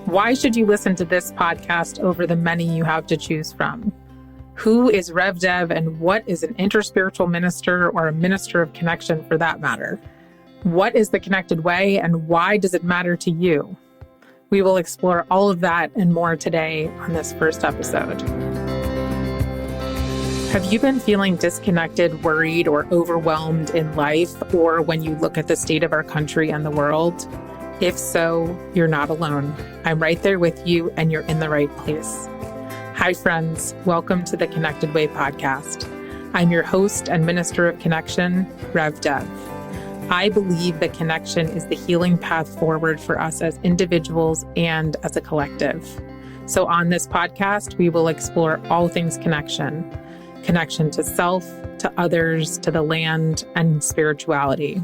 Why should you listen to this podcast over the many you have to choose from? Who is Rev Dev and what is an interspiritual minister or a minister of connection for that matter? What is the connected way and why does it matter to you? We will explore all of that and more today on this first episode. Have you been feeling disconnected, worried, or overwhelmed in life, or when you look at the state of our country and the world? If so, you're not alone. I'm right there with you, and you're in the right place. Hi, friends. Welcome to the Connected Way podcast. I'm your host and minister of connection, Rev Dev. I believe that connection is the healing path forward for us as individuals and as a collective. So on this podcast, we will explore all things connection. Connection to self, to others, to the land, and spirituality.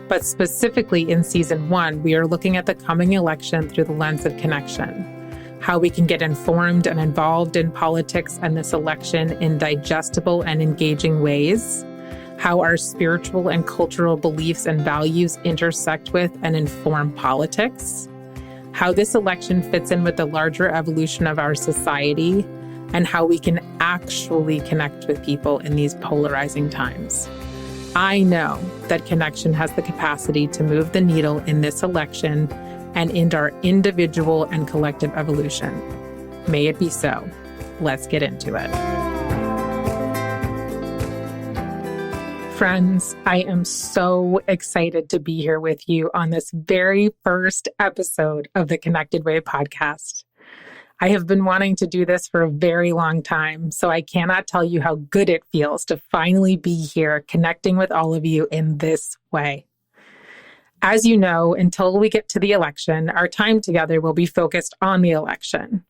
But specifically in season 1, we are looking at the coming election through the lens of connection, how we can get informed and involved in politics and this election in digestible and engaging ways, how our spiritual and cultural beliefs and values intersect with and inform politics, how this election fits in with the larger evolution of our society, and how we can actually connect with people in these polarizing times. I know that connection has the capacity to move the needle in this election and in our individual and collective evolution. May it be so. Let's get into it. Friends, I am so excited to be here with you on this very first episode of the Connected Way podcast. I have been wanting to do this for a very long time, so I cannot tell you how good it feels to finally be here connecting with all of you in this way. As you know, until we get to the election, our time together will be focused on the election.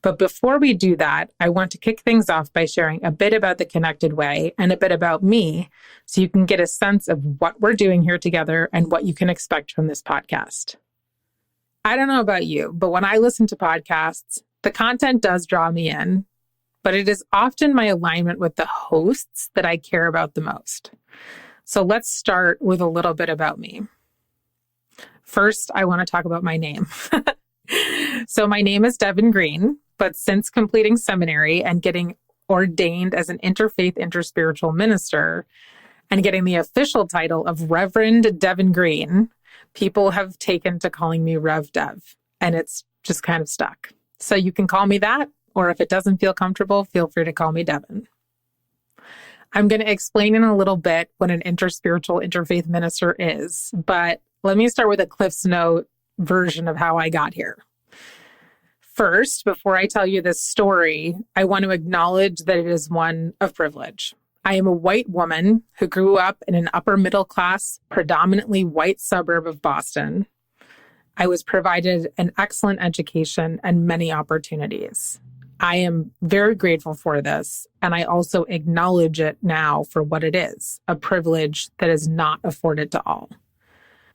But before we do that, I want to kick things off by sharing a bit about the Connected Way and a bit about me, so you can get a sense of what we're doing here together and what you can expect from this podcast. I don't know about you, but when I listen to podcasts, the content does draw me in, but it is often my alignment with the hosts that I care about the most. So let's start with a little bit about me. First, I want to talk about my name. So my name is Devin Green, but since completing seminary and getting ordained as an interfaith interspiritual minister and getting the official title of Reverend Devin Green, people have taken to calling me Rev Dev, and it's just kind of stuck. So you can call me that, or if it doesn't feel comfortable, feel free to call me Devin. I'm going to explain in a little bit what an interspiritual interfaith minister is, but let me start with a Cliff's Note version of how I got here. First, before I tell you this story, I want to acknowledge that it is one of privilege. I am a white woman who grew up in an upper middle class, predominantly white suburb of Boston. I was provided an excellent education and many opportunities. I am very grateful for this, and I also acknowledge it now for what it is, a privilege that is not afforded to all.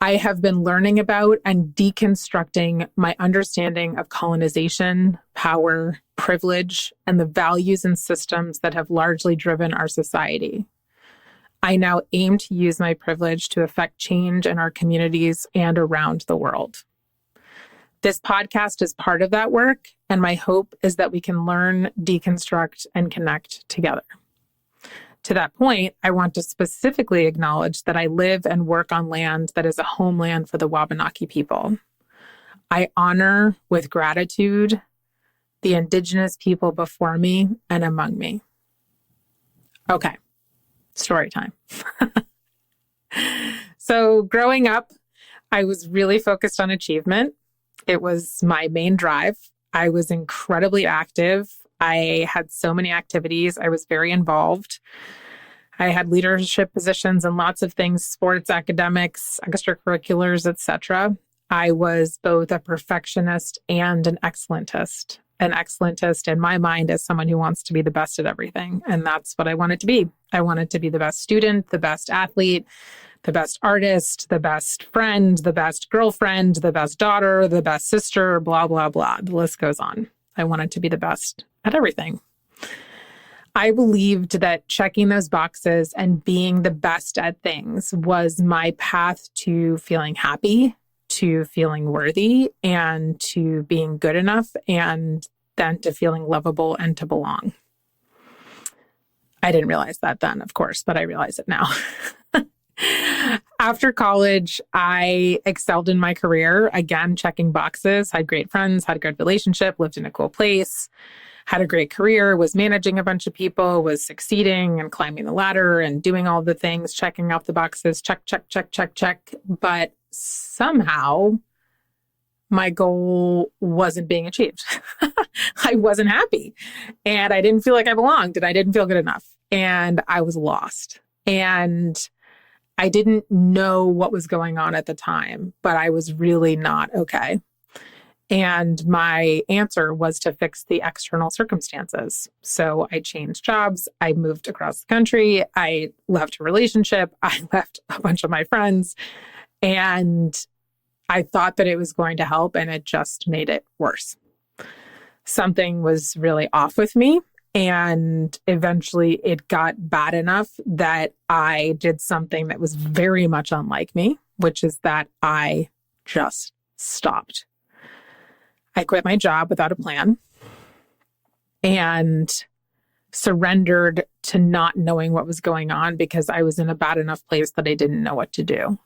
I have been learning about and deconstructing my understanding of colonization, power, privilege, and the values and systems that have largely driven our society. I now aim to use my privilege to affect change in our communities and around the world. This podcast is part of that work, and my hope is that we can learn, deconstruct, and connect together. To that point, I want to specifically acknowledge that I live and work on land that is a homeland for the Wabanaki people. I honor with gratitude the Indigenous people before me and among me. Okay, story time. So growing up, I was really focused on achievement. It was my main drive. I was incredibly active. I had so many activities. I was very involved. I had leadership positions in lots of things, sports, academics, extracurriculars, etc. I was both a perfectionist and an excellentist. An excellentist in my mind is someone who wants to be the best at everything. And that's what I wanted to be. I wanted to be the best student, the best athlete, the best artist, the best friend, the best girlfriend, the best daughter, the best sister, blah, blah, blah. The list goes on. I wanted to be the best at everything. I believed that checking those boxes and being the best at things was my path to feeling happy, to feeling worthy and to being good enough and then to feeling lovable and to belong. I didn't realize that then, of course, but I realize it now. After college, I excelled in my career, again, checking boxes, had great friends, had a good relationship, lived in a cool place, had a great career, was managing a bunch of people, was succeeding and climbing the ladder and doing all the things, checking off the boxes, check, check, check, check, check. But somehow my goal wasn't being achieved. I wasn't happy and I didn't feel like I belonged and I didn't feel good enough and I was lost. And I didn't know what was going on at the time, but I was really not okay. And my answer was to fix the external circumstances. So I changed jobs. I moved across the country. I left a relationship. I left a bunch of my friends. And I thought that it was going to help, and it just made it worse. Something was really off with me. And eventually it got bad enough that I did something that was very much unlike me, which is that I just stopped. I quit my job without a plan and surrendered to not knowing what was going on because I was in a bad enough place that I didn't know what to do.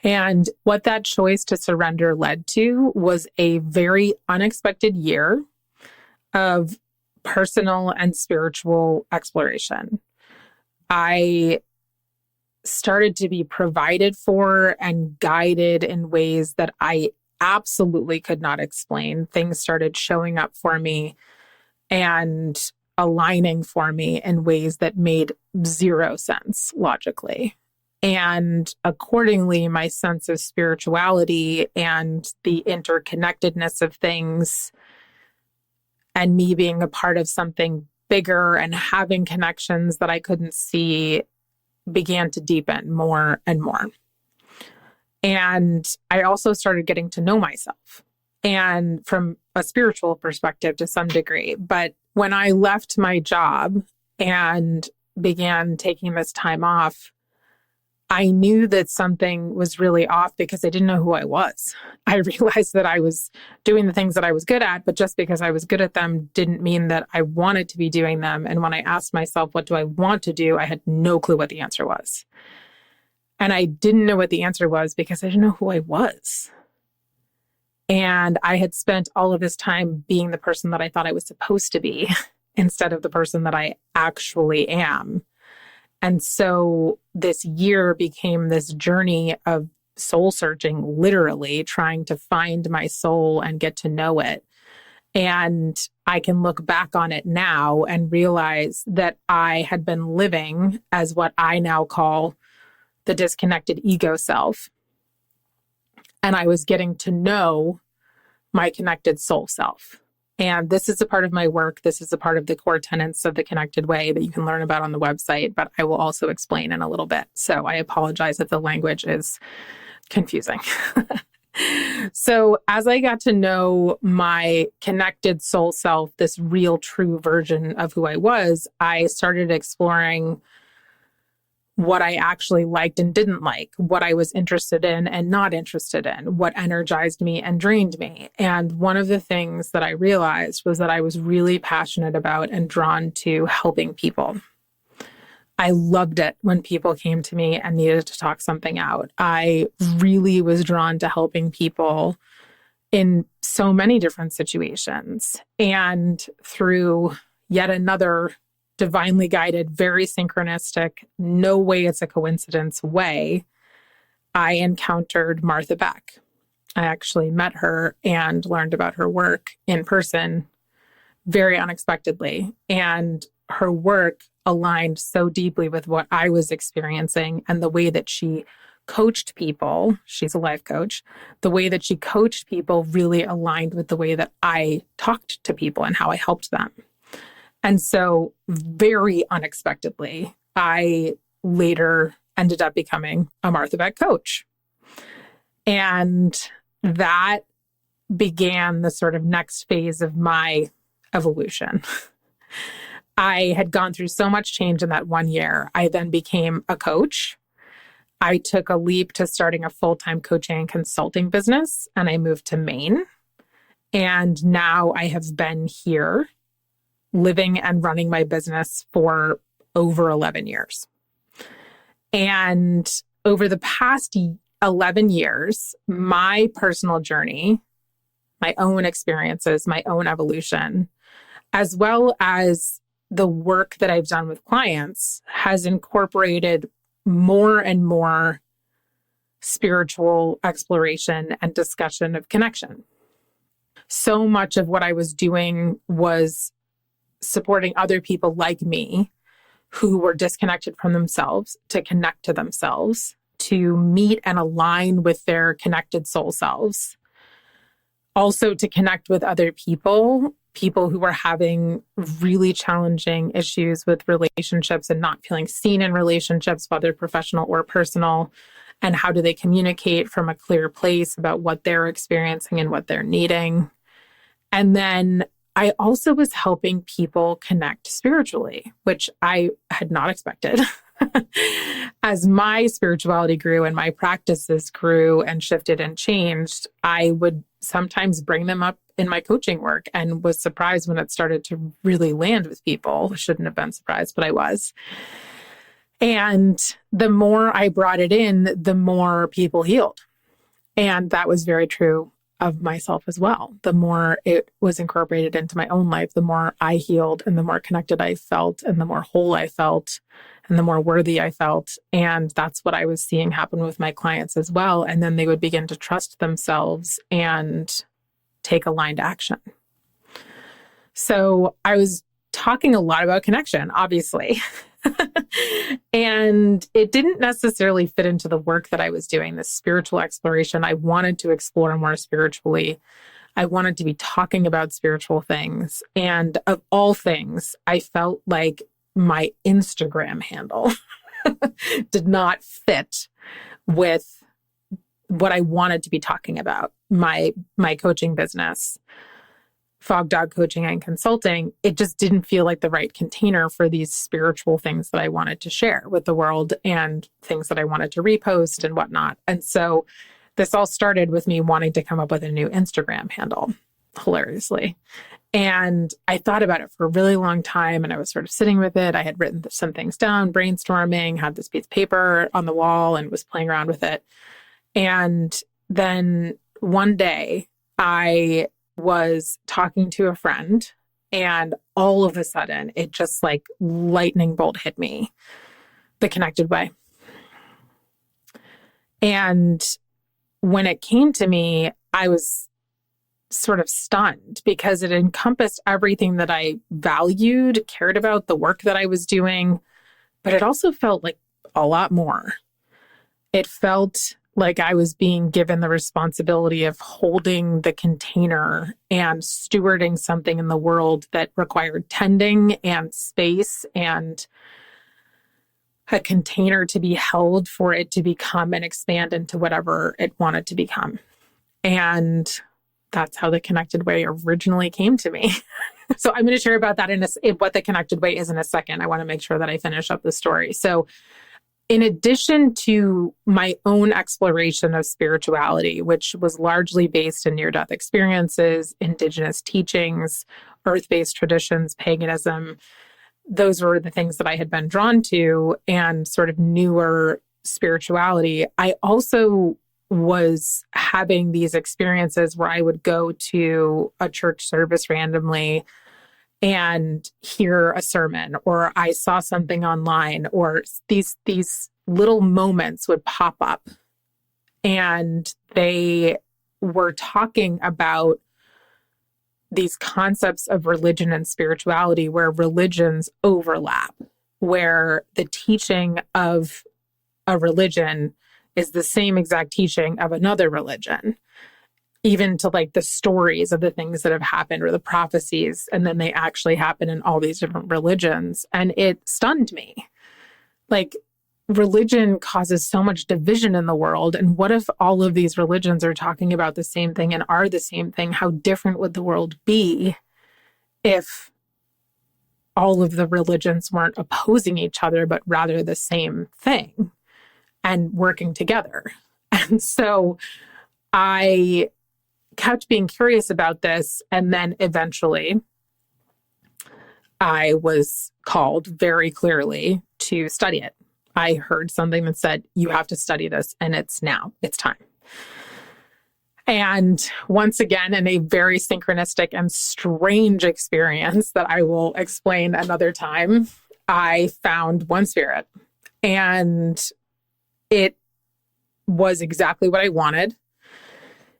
And what that choice to surrender led to was a very unexpected year of personal and spiritual exploration. I started to be provided for and guided in ways that I absolutely could not explain. Things started showing up for me and aligning for me in ways that made zero sense logically. And accordingly, my sense of spirituality and the interconnectedness of things and me being a part of something bigger and having connections that I couldn't see began to deepen more and more. And I also started getting to know myself, and from a spiritual perspective to some degree. But when I left my job and began taking this time off, I knew that something was really off because I didn't know who I was. I realized that I was doing the things that I was good at, but just because I was good at them didn't mean that I wanted to be doing them. And when I asked myself, what do I want to do? I had no clue what the answer was. And I didn't know what the answer was because I didn't know who I was. And I had spent all of this time being the person that I thought I was supposed to be instead of the person that I actually am. And so this year became this journey of soul searching, literally trying to find my soul and get to know it. And I can look back on it now and realize that I had been living as what I now call the disconnected ego self. And I was getting to know my connected soul self. And this is a part of my work. This is a part of the core tenets of the Connected Way that you can learn about on the website, but I will also explain in a little bit. So I apologize if the language is confusing. So as I got to know my connected soul self, this real true version of who I was, I started exploring what I actually liked and didn't like, what I was interested in and not interested in, what energized me and drained me. And one of the things that I realized was that I was really passionate about and drawn to helping people. I loved it when people came to me and needed to talk something out. I really was drawn to helping people in so many different situations. And through yet another divinely guided, very synchronistic, no way it's a coincidence way, I encountered Martha Beck. I actually met her and learned about her work in person very unexpectedly. And her work aligned so deeply with what I was experiencing and the way that she coached people. She's a life coach. The way that she coached people really aligned with the way that I talked to people and how I helped them. And so very unexpectedly, I later ended up becoming a Martha Beck coach. And that began the sort of next phase of my evolution. I had gone through so much change in that 1 year. I then became a coach. I took a leap to starting a full-time coaching and consulting business, and I moved to Maine. And now I have been here living and running my business for over 11 years. And over the past 11 years, my personal journey, my own experiences, my own evolution, as well as the work that I've done with clients, has incorporated more and more spiritual exploration and discussion of connection. So much of what I was doing was supporting other people like me who were disconnected from themselves to connect to themselves, to meet and align with their connected soul selves. Also to connect with other people who were having really challenging issues with relationships and not feeling seen in relationships, whether professional or personal, and how do they communicate from a clear place about what they're experiencing and what they're needing. And then I also was helping people connect spiritually, which I had not expected. As my spirituality grew and my practices grew and shifted and changed, I would sometimes bring them up in my coaching work and was surprised when it started to really land with people. I shouldn't have been surprised, but I was. And the more I brought it in, the more people healed. And that was very true of myself as well. The more it was incorporated into my own life, the more I healed and the more connected I felt and the more whole I felt and the more worthy I felt. And that's what I was seeing happen with my clients as well. And then they would begin to trust themselves and take aligned action. So I was talking a lot about connection, obviously. And it didn't necessarily fit into the work that I was doing, this spiritual exploration. I wanted to explore more spiritually. I wanted to be talking about spiritual things. And of all things, I felt like my Instagram handle did not fit with what I wanted to be talking about. My coaching business, Fog Dog Coaching and Consulting, it just didn't feel like the right container for these spiritual things that I wanted to share with the world and things that I wanted to repost and whatnot. And so this all started with me wanting to come up with a new Instagram handle, hilariously. And I thought about it for a really long time and I was sort of sitting with it. I had written some things down, brainstorming, had this piece of paper on the wall and was playing around with it. And then one day I was talking to a friend and all of a sudden it just like lightning bolt hit me, the connected way. And when it came to me, I was sort of stunned because it encompassed everything that I valued, cared about, the work that I was doing, but it also felt like a lot more. It felt like I was being given the responsibility of holding the container and stewarding something in the world that required tending and space and a container to be held for it to become and expand into whatever it wanted to become. And that's how the connected way originally came to me. So I'm going to share about that in what the connected way is in a second. I want to make sure that I finish up the story. So in addition to my own exploration of spirituality, which was largely based in near-death experiences, indigenous teachings, earth-based traditions, paganism, those were the things that I had been drawn to, and sort of newer spirituality. I also was having these experiences where I would go to a church service randomly and hear a sermon, or I saw something online, or these little moments would pop up and they were talking about these concepts of religion and spirituality where religions overlap, where the teaching of a religion is the same exact teaching of another religion, even to like the stories of the things that have happened or the prophecies, and then they actually happen in all these different religions. And it stunned me. Like, religion causes so much division in the world. And what if all of these religions are talking about the same thing and are the same thing? How different would the world be if all of the religions weren't opposing each other, but rather the same thing? and working together. And so I kept being curious about this. And then eventually I was called very clearly to study it. I heard something that said, you have to study this, and it's now, it's time. And once again, in a very synchronistic and strange experience that I will explain another time, I found one spirit, and it was exactly what I wanted.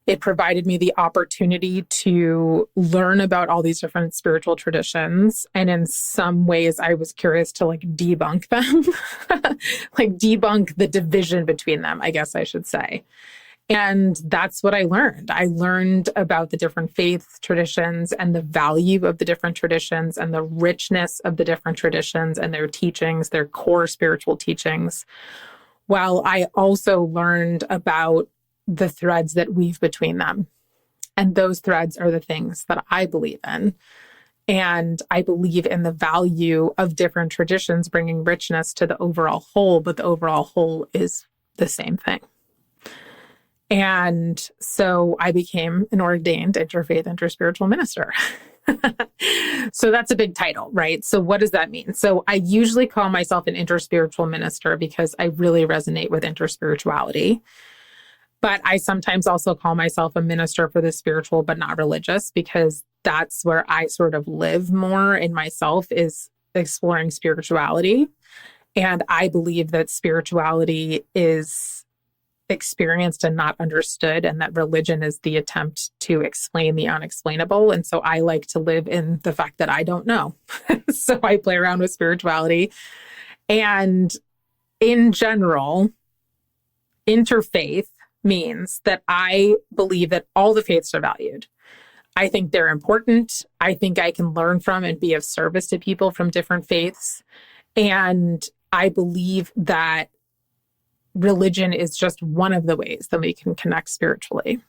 It provided me the opportunity to learn about all these different spiritual traditions. And in some ways, I was curious to debunk them, debunk the division between them, I guess I should say. And that's what I learned. I learned about the different faith traditions and the value of the different traditions and the richness of the different traditions and their teachings, their core spiritual teachings. While I also learned about the threads that weave between them. And those threads are the things that I believe in. And I believe in the value of different traditions bringing richness to the overall whole, but the overall whole is the same thing. And so I became an ordained interfaith, interspiritual minister. So that's a big title, right? So what does that mean? So I usually call myself an interspiritual minister because I really resonate with interspirituality. But I sometimes also call myself a minister for the spiritual, but not religious, because that's where I sort of live more in myself, is exploring spirituality. And I believe that spirituality is experienced and not understood, and that religion is the attempt to explain the unexplainable. And so I like to live in the fact that I don't know. So I play around with spirituality. And in general, interfaith means that I believe that all the faiths are valued. I think they're important. I think I can learn from and be of service to people from different faiths. And I believe that religion is just one of the ways that we can connect spiritually.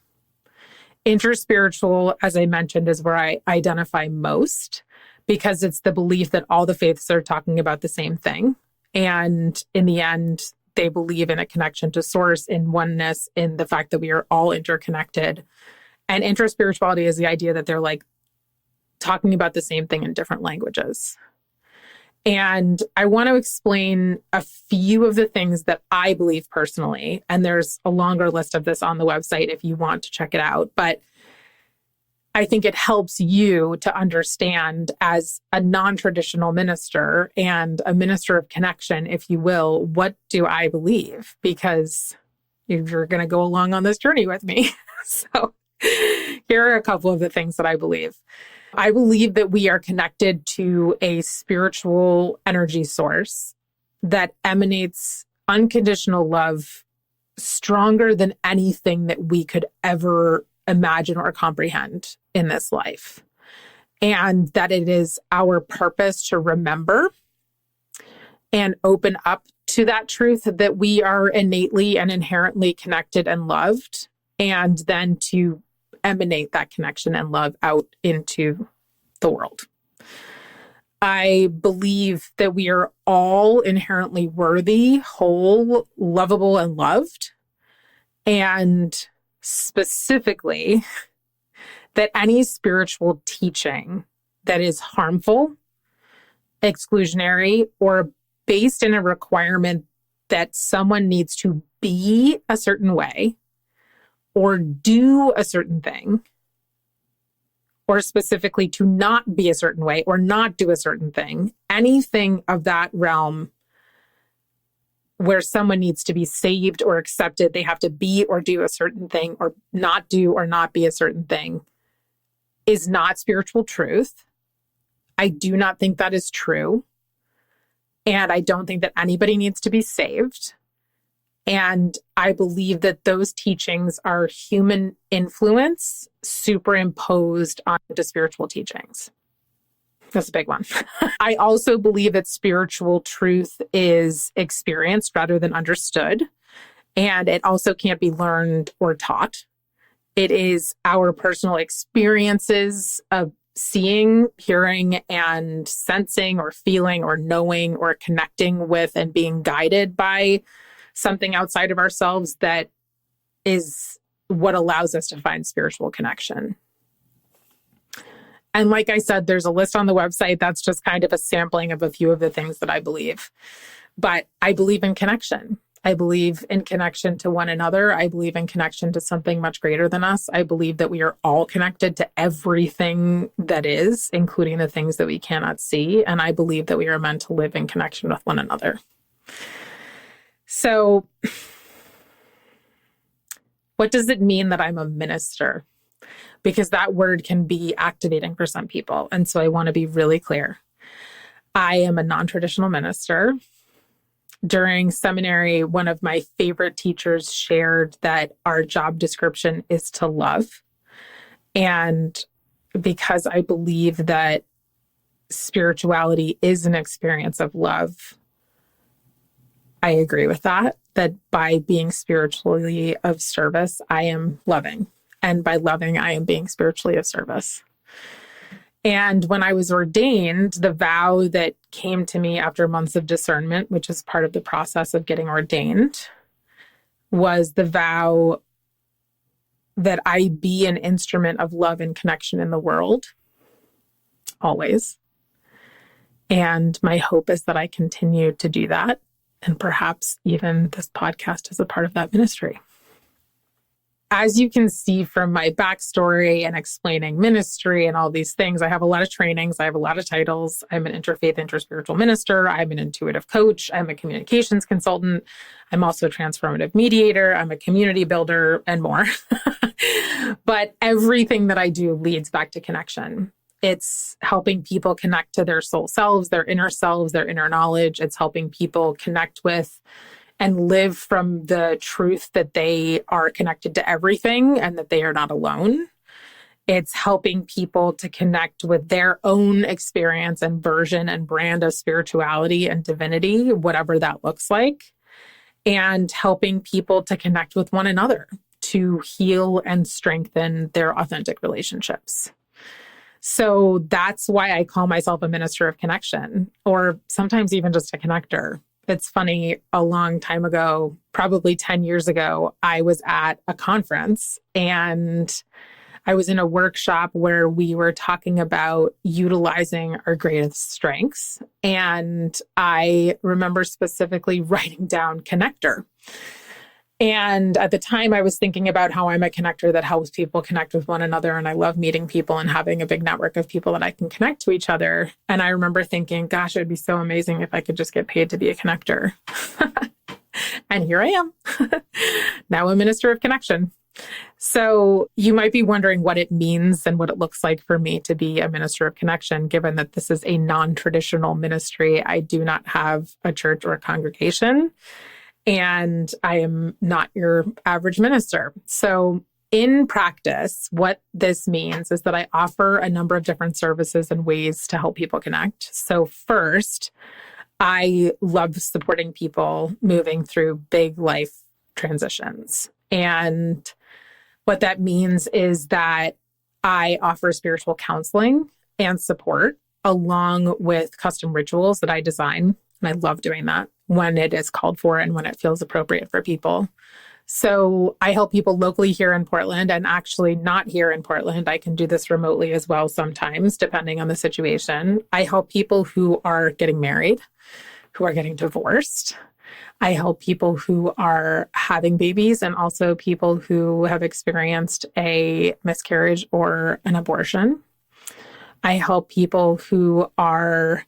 Interspiritual, as I mentioned, is where I identify most, because it's the belief that all the faiths are talking about the same thing. And in the end, they believe in a connection to source, in oneness, in the fact that we are all interconnected. And interspirituality is the idea that they're talking about the same thing in different languages. And I want to explain a few of the things that I believe personally. And there's a longer list of this on the website if you want to check it out. But I think it helps you to understand, as a non-traditional minister and a minister of connection, if you will, what do I believe? Because you're going to go along on this journey with me. So here are a couple of the things that I believe. I believe that we are connected to a spiritual energy source that emanates unconditional love stronger than anything that we could ever imagine or comprehend in this life. And that it is our purpose to remember and open up to that truth that we are innately and inherently connected and loved, and then to emanate that connection and love out into the world. I believe that we are all inherently worthy, whole, lovable, and loved. And specifically, that any spiritual teaching that is harmful, exclusionary, or based in a requirement that someone needs to be a certain way or do a certain thing, or specifically to not be a certain way or not do a certain thing, anything of that realm where someone needs to be saved or accepted, they have to be or do a certain thing, or not do or not be a certain thing, is not spiritual truth. I do not think that is true. And I don't think that anybody needs to be saved. And I believe that those teachings are human influence superimposed onto spiritual teachings. That's a big one. I also believe that spiritual truth is experienced rather than understood. And it also can't be learned or taught. It is our personal experiences of seeing, hearing, and sensing or feeling or knowing or connecting with and being guided by something outside of ourselves that is what allows us to find spiritual connection. And like I said, there's a list on the website. That's just kind of a sampling of a few of the things that I believe. But I believe in connection. I believe in connection to one another. I believe in connection to something much greater than us. I believe that we are all connected to everything that is, including the things that we cannot see. And I believe that we are meant to live in connection with one another. So, what does it mean that I'm a minister? Because that word can be activating for some people. And so I want to be really clear. I am a non-traditional minister. During seminary, one of my favorite teachers shared that our job description is to love. And because I believe that spirituality is an experience of love, I agree with that by being spiritually of service, I am loving. And by loving, I am being spiritually of service. And when I was ordained, the vow that came to me after months of discernment, which is part of the process of getting ordained, was the vow that I be an instrument of love and connection in the world, always. And my hope is that I continue to do that. And perhaps even this podcast is a part of that ministry. As you can see from my backstory and explaining ministry and all these things, I have a lot of trainings. I have a lot of titles. I'm an interfaith, interspiritual minister. I'm an intuitive coach. I'm a communications consultant. I'm also a transformative mediator. I'm a community builder and more. But everything that I do leads back to connection. It's helping people connect to their soul selves, their inner knowledge. It's helping people connect with and live from the truth that they are connected to everything and that they are not alone. It's helping people to connect with their own experience and version and brand of spirituality and divinity, whatever that looks like, and helping people to connect with one another to heal and strengthen their authentic relationships. So that's why I call myself a minister of connection, or sometimes even just a connector. It's funny, a long time ago, probably 10 years ago, I was at a conference and I was in a workshop where we were talking about utilizing our greatest strengths. And I remember specifically writing down connector. And at the time, I was thinking about how I'm a connector that helps people connect with one another. And I love meeting people and having a big network of people that I can connect to each other. And I remember thinking, gosh, it'd be so amazing if I could just get paid to be a connector. And here I am, now a minister of connection. So you might be wondering what it means and what it looks like for me to be a minister of connection, given that this is a non-traditional ministry. I do not have a church or a congregation. And I am not your average minister. So in practice, what this means is that I offer a number of different services and ways to help people connect. So first, I love supporting people moving through big life transitions. And what that means is that I offer spiritual counseling and support along with custom rituals that I design. And I love doing that when it is called for and when it feels appropriate for people. So I help people locally here in Portland, and actually not here in Portland. I can do this remotely as well sometimes, depending on the situation. I help people who are getting married, who are getting divorced. I help people who are having babies and also people who have experienced a miscarriage or an abortion. I help people who are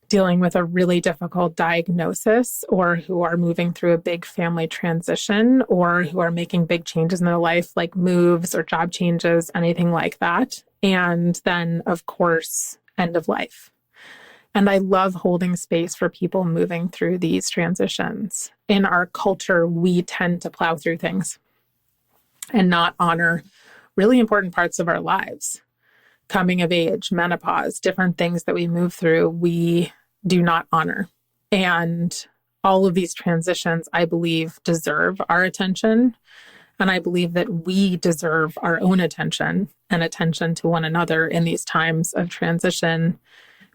dealing with a really difficult diagnosis or who are moving through a big family transition or who are making big changes in their life, like moves or job changes, anything like that. And then, of course, end of life. And I love holding space for people moving through these transitions. In our culture, we tend to plow through things and not honor really important parts of our lives. Coming of age, menopause, different things that we move through, we do not honor. And all of these transitions, I believe, deserve our attention. And I believe that we deserve our own attention and attention to one another in these times of transition,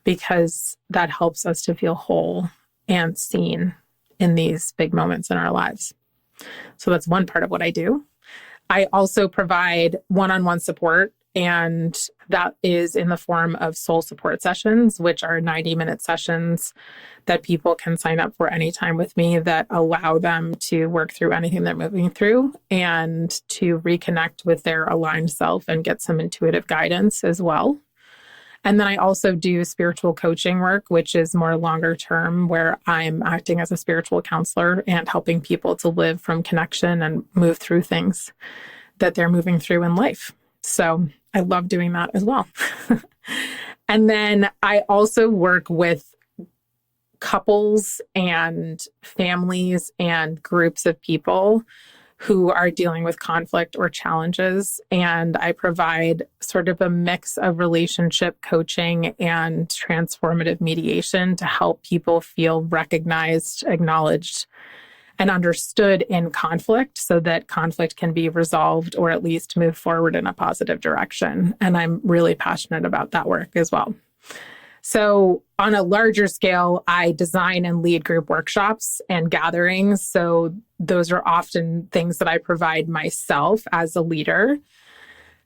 because that helps us to feel whole and seen in these big moments in our lives. So that's one part of what I do. I also provide one-on-one support, and that is in the form of soul support sessions, which are 90-minute sessions that people can sign up for anytime with me that allow them to work through anything they're moving through and to reconnect with their aligned self and get some intuitive guidance as well. And then I also do spiritual coaching work, which is more longer term, where I'm acting as a spiritual counselor and helping people to live from connection and move through things that they're moving through in life. So I love doing that as well. And then I also work with couples and families and groups of people who are dealing with conflict or challenges. And I provide sort of a mix of relationship coaching and transformative mediation to help people feel recognized, acknowledged, and understood in conflict so that conflict can be resolved or at least move forward in a positive direction. And I'm really passionate about that work as well. So on a larger scale, I design and lead group workshops and gatherings. So those are often things that I provide myself as a leader.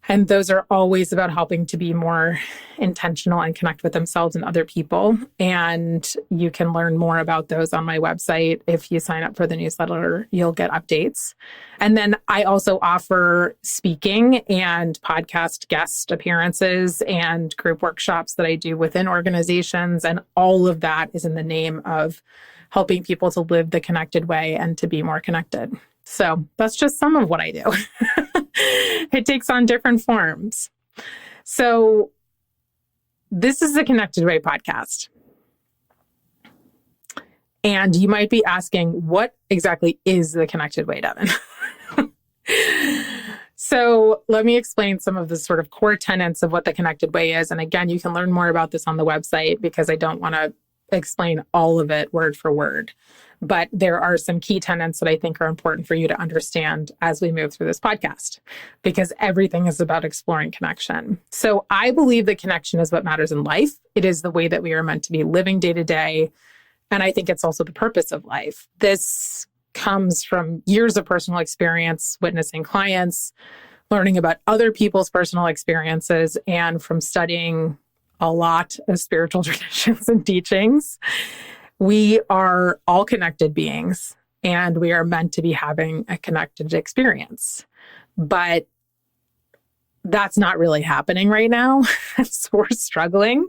And those are always about helping to be more intentional and connect with themselves and other people. And you can learn more about those on my website. If you sign up for the newsletter, you'll get updates. And then I also offer speaking and podcast guest appearances and group workshops that I do within organizations. And all of that is in the name of helping people to live the connected way and to be more connected. So that's just some of what I do. It takes on different forms. So this is the Connected Way podcast. And you might be asking, what exactly is the Connected Way, Devin? So let me explain some of the sort of core tenets of what the Connected Way is. And again, you can learn more about this on the website because I don't want to explain all of it word for word. But there are some key tenets that I think are important for you to understand as we move through this podcast, because everything is about exploring connection. So I believe that connection is what matters in life. It is the way that we are meant to be living day to day. And I think it's also the purpose of life. This comes from years of personal experience, witnessing clients, learning about other people's personal experiences, and from studying a lot of spiritual traditions and teachings. We are all connected beings, and we are meant to be having a connected experience. But that's not really happening right now. So we're struggling.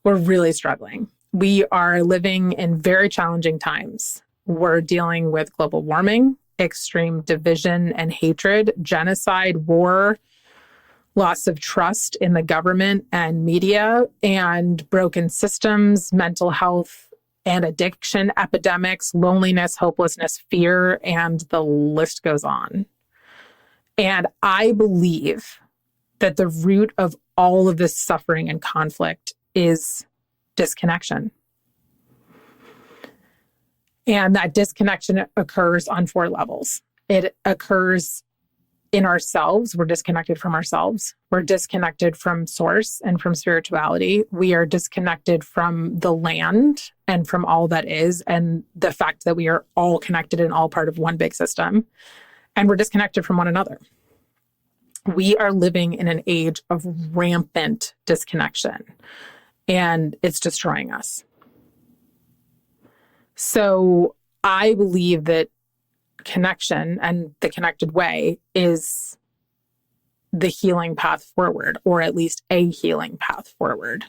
We're really struggling. We are living in very challenging times. We're dealing with global warming, extreme division and hatred, genocide, war, loss of trust in the government and media, and broken systems, mental health and addiction epidemics, loneliness, hopelessness, fear, and the list goes on. And I believe that the root of all of this suffering and conflict is disconnection. And that disconnection occurs on 4 levels. It occurs in ourselves. We're disconnected from ourselves. We're disconnected from source and from spirituality. We are disconnected from the land and from all that is, and the fact that we are all connected and all part of one big system. And we're disconnected from one another. We are living in an age of rampant disconnection, and it's destroying us. So I believe that connection and the connected way is the healing path forward, or at least a healing path forward.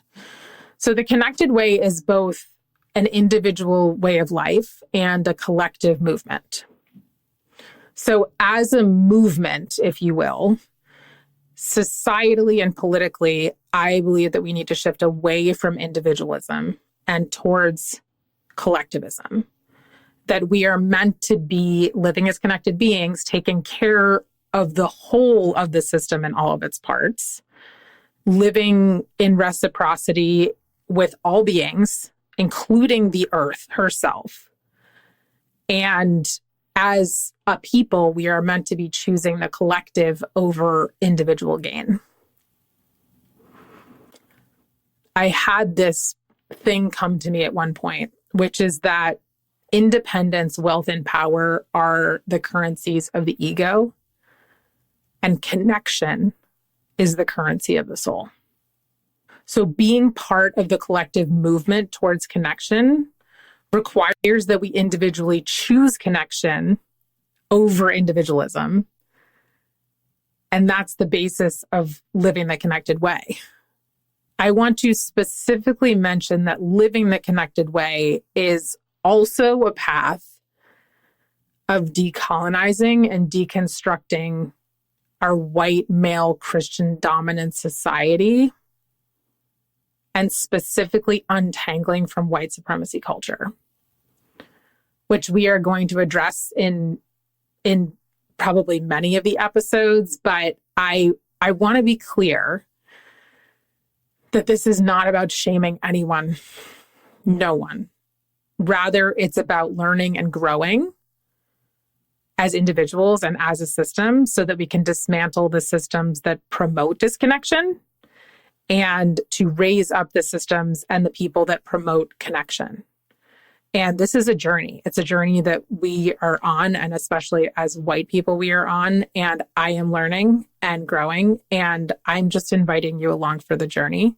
So the connected way is both an individual way of life and a collective movement. So as a movement, if you will, societally and politically, I believe that we need to shift away from individualism and towards collectivism. That we are meant to be living as connected beings, taking care of the whole of the system and all of its parts, living in reciprocity with all beings, including the earth herself. And as a people, we are meant to be choosing the collective over individual gain. I had this thing come to me at one point, which is that independence, wealth, and power are the currencies of the ego, and connection is the currency of the soul. So being part of the collective movement towards connection requires that we individually choose connection over individualism. And that's the basis of living the connected way. I want to specifically mention that living the connected way is also a path of decolonizing and deconstructing our white male Christian dominant society, and specifically untangling from white supremacy culture, which we are going to address in probably many of the episodes. But I want to be clear that this is not about shaming anyone, no one. Rather, it's about learning and growing as individuals and as a system so that we can dismantle the systems that promote disconnection and to raise up the systems and the people that promote connection. And this is a journey. It's a journey that we are on, and especially as white people, we are on. And I am learning and growing, and I'm just inviting you along for the journey.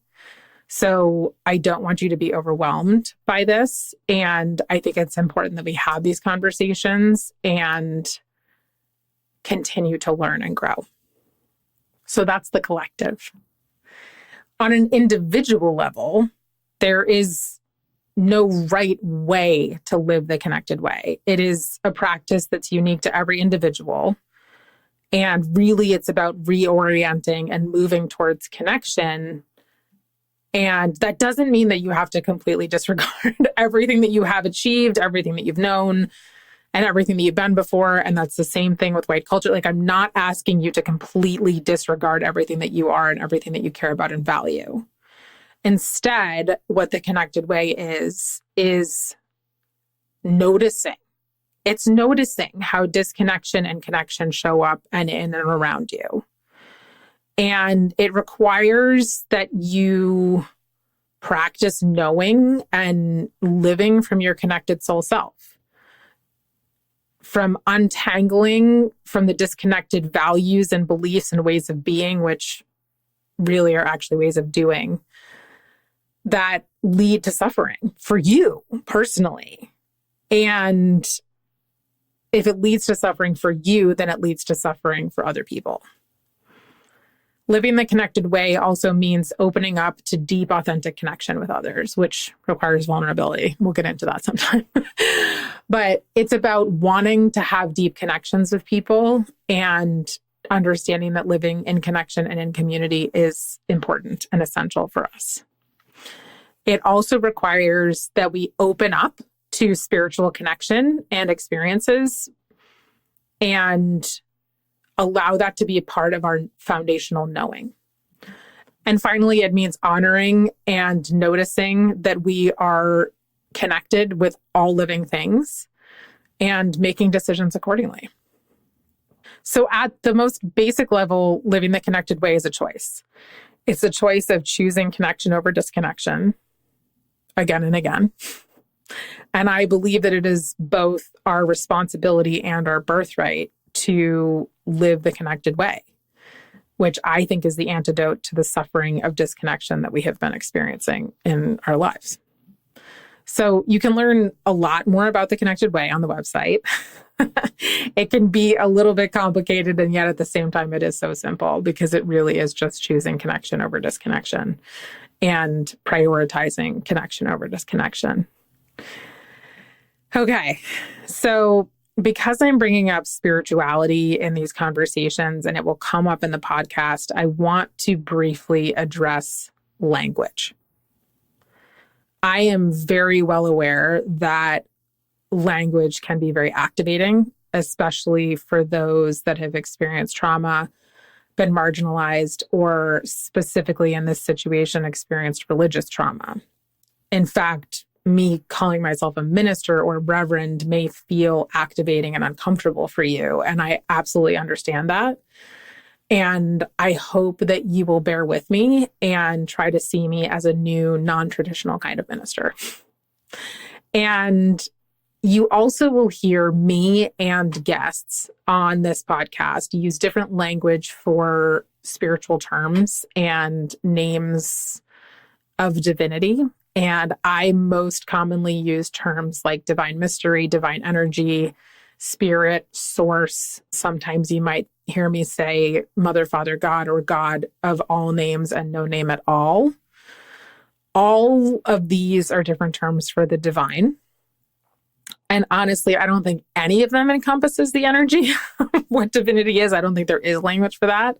So I don't want you to be overwhelmed by this. And I think it's important that we have these conversations and continue to learn and grow. So that's the collective. On an individual level, there is no right way to live the connected way. It is a practice that's unique to every individual. And really, it's about reorienting and moving towards connection. And that doesn't mean that you have to completely disregard everything that you have achieved, everything that you've known, and everything that you've been before. And that's the same thing with white culture. Like, I'm not asking you to completely disregard everything that you are and everything that you care about and value. Instead, what the connected way is noticing. It's noticing how disconnection and connection show up and in and around you. And it requires that you practice knowing and living from your connected soul self, from untangling from the disconnected values and beliefs and ways of being, which really are actually ways of doing, that lead to suffering for you personally. And if it leads to suffering for you, then it leads to suffering for other people. Living the connected way also means opening up to deep, authentic connection with others, which requires vulnerability. We'll get into that sometime. But it's about wanting to have deep connections with people and understanding that living in connection and in community is important and essential for us. It also requires that we open up to spiritual connection and experiences and allow that to be a part of our foundational knowing. And finally, it means honoring and noticing that we are connected with all living things and making decisions accordingly. So at the most basic level, living the connected way is a choice. It's a choice of choosing connection over disconnection again and again. And I believe that it is both our responsibility and our birthright to live the connected way, which I think is the antidote to the suffering of disconnection that we have been experiencing in our lives. So you can learn a lot more about the connected way on the website. It can be a little bit complicated, and yet at the same time, it is so simple because it really is just choosing connection over disconnection and prioritizing connection over disconnection. Okay, so because I'm bringing up spirituality in these conversations, and it will come up in the podcast, I want to briefly address language. I am very well aware that language can be very activating, especially for those that have experienced trauma, been marginalized, or specifically in this situation, experienced religious trauma. In fact, me calling myself a minister or reverend may feel activating and uncomfortable for you. And I absolutely understand that. And I hope that you will bear with me and try to see me as a new, non-traditional kind of minister. And You also will hear me and guests on this podcast use different language for spiritual terms and names of divinity. And I most commonly use terms like divine mystery, divine energy, spirit, source. Sometimes you might hear me say Mother, Father, God, or God of all names and no name at all. All of these are different terms for the divine. And honestly, I don't think any of them encompasses the energy of what divinity is. I don't think there is language for that.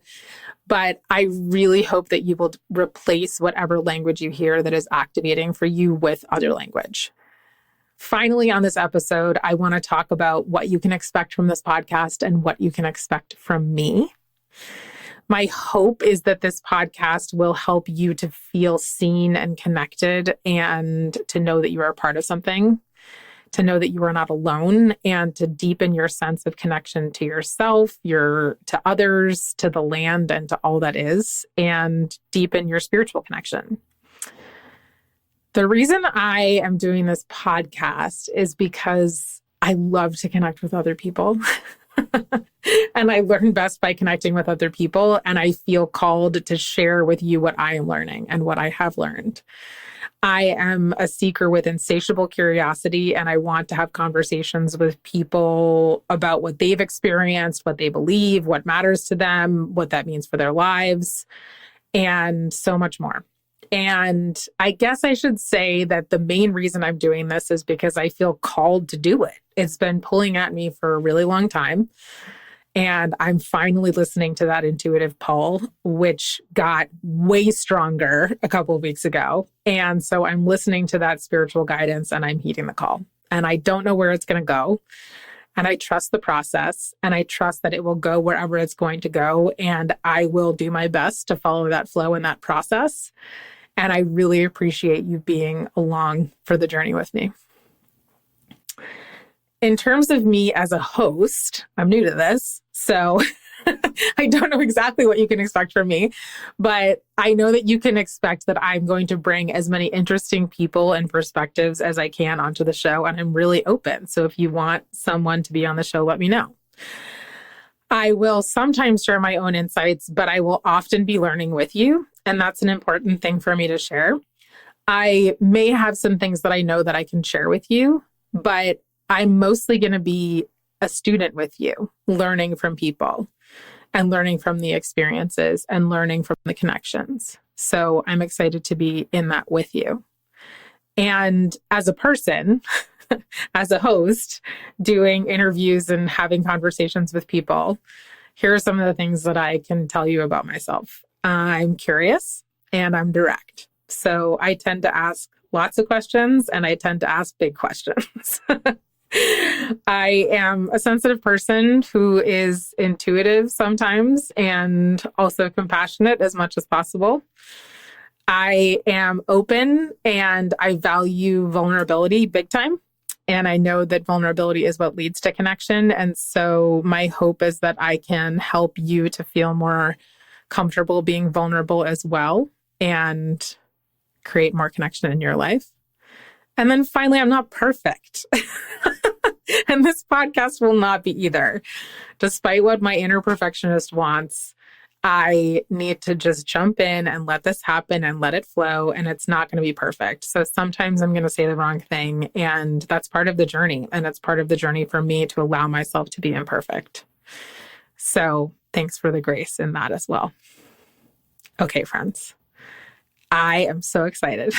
But I really hope that you will replace whatever language you hear that is activating for you with other language. Finally, on this episode, I want to talk about what you can expect from this podcast and what you can expect from me. My hope is that this podcast will help you to feel seen and connected and to know that you are a part of something, to know that you are not alone, and to deepen your sense of connection to yourself, to others, to the land, and to all that is, and deepen your spiritual connection. The reason I am doing this podcast is because I love to connect with other people. And I learn best by connecting with other people. And I feel called to share with you what I am learning and what I have learned. I am a seeker with insatiable curiosity, and I want to have conversations with people about what they've experienced, what they believe, what matters to them, what that means for their lives, and so much more. And I guess I should say that the main reason I'm doing this is because I feel called to do it. It's been pulling at me for a really long time. And I'm finally listening to that intuitive pull, which got way stronger a couple of weeks ago. And so I'm listening to that spiritual guidance and I'm heeding the call. And I don't know where it's going to go. And I trust the process, and I trust that it will go wherever it's going to go. And I will do my best to follow that flow and that process. And I really appreciate you being along for the journey with me. In terms of me as a host, I'm new to this, so I don't know exactly what you can expect from me, but I know that you can expect that I'm going to bring as many interesting people and perspectives as I can onto the show, and I'm really open. So if you want someone to be on the show, let me know. I will sometimes share my own insights, but I will often be learning with you, and that's an important thing for me to share. I may have some things that I know that I can share with you, but I'm mostly going to be a student with you, learning from people and learning from the experiences and learning from the connections. So I'm excited to be in that with you. And as a person, as a host, doing interviews and having conversations with people, here are some of the things that I can tell you about myself. I'm curious and I'm direct. So I tend to ask lots of questions and I tend to ask big questions. I am a sensitive person who is intuitive sometimes and also compassionate as much as possible. I am open and I value vulnerability big time. And I know that vulnerability is what leads to connection. And so my hope is that I can help you to feel more comfortable being vulnerable as well and create more connection in your life. And then finally, I'm not perfect. And this podcast will not be either. Despite what my inner perfectionist wants, I need to just jump in and let this happen and let it flow. And it's not going to be perfect. So sometimes I'm going to say the wrong thing. And that's part of the journey. And it's part of the journey for me to allow myself to be imperfect. So thanks for the grace in that as well. Okay, friends. I am so excited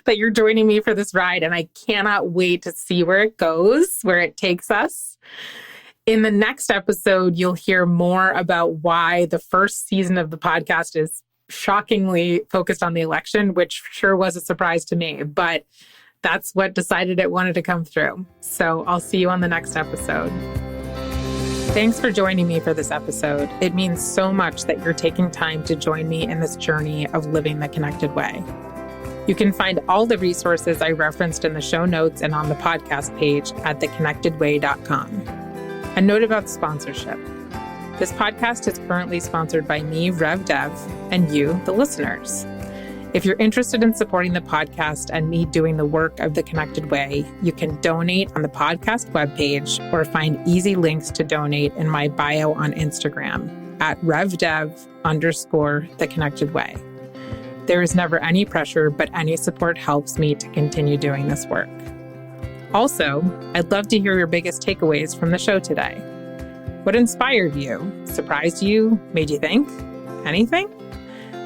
that you're joining me for this ride, and I cannot wait to see where it goes, where it takes us. In the next episode, you'll hear more about why the first season of the podcast is shockingly focused on the election, which sure was a surprise to me, but that's what decided it wanted to come through. So I'll see you on the next episode. Thanks for joining me for this episode. It means so much that you're taking time to join me in this journey of living the connected way. You can find all the resources I referenced in the show notes and on the podcast page at theconnectedway.com. A note about sponsorship. This podcast is currently sponsored by me, Rev Dev, and you, the listeners. If you're interested in supporting the podcast and me doing the work of the Connected Way, you can donate on the podcast webpage or find easy links to donate in my bio on Instagram at RevDev_The Connected Way. There is never any pressure, but any support helps me to continue doing this work. Also, I'd love to hear your biggest takeaways from the show today. What inspired you, surprised you, made you think? Anything?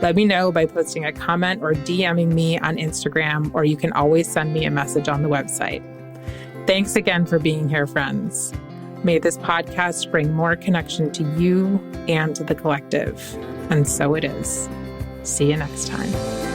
Let me know by posting a comment or DMing me on Instagram, or you can always send me a message on the website. Thanks again for being here, friends. May this podcast bring more connection to you and to the collective. And so it is. See you next time.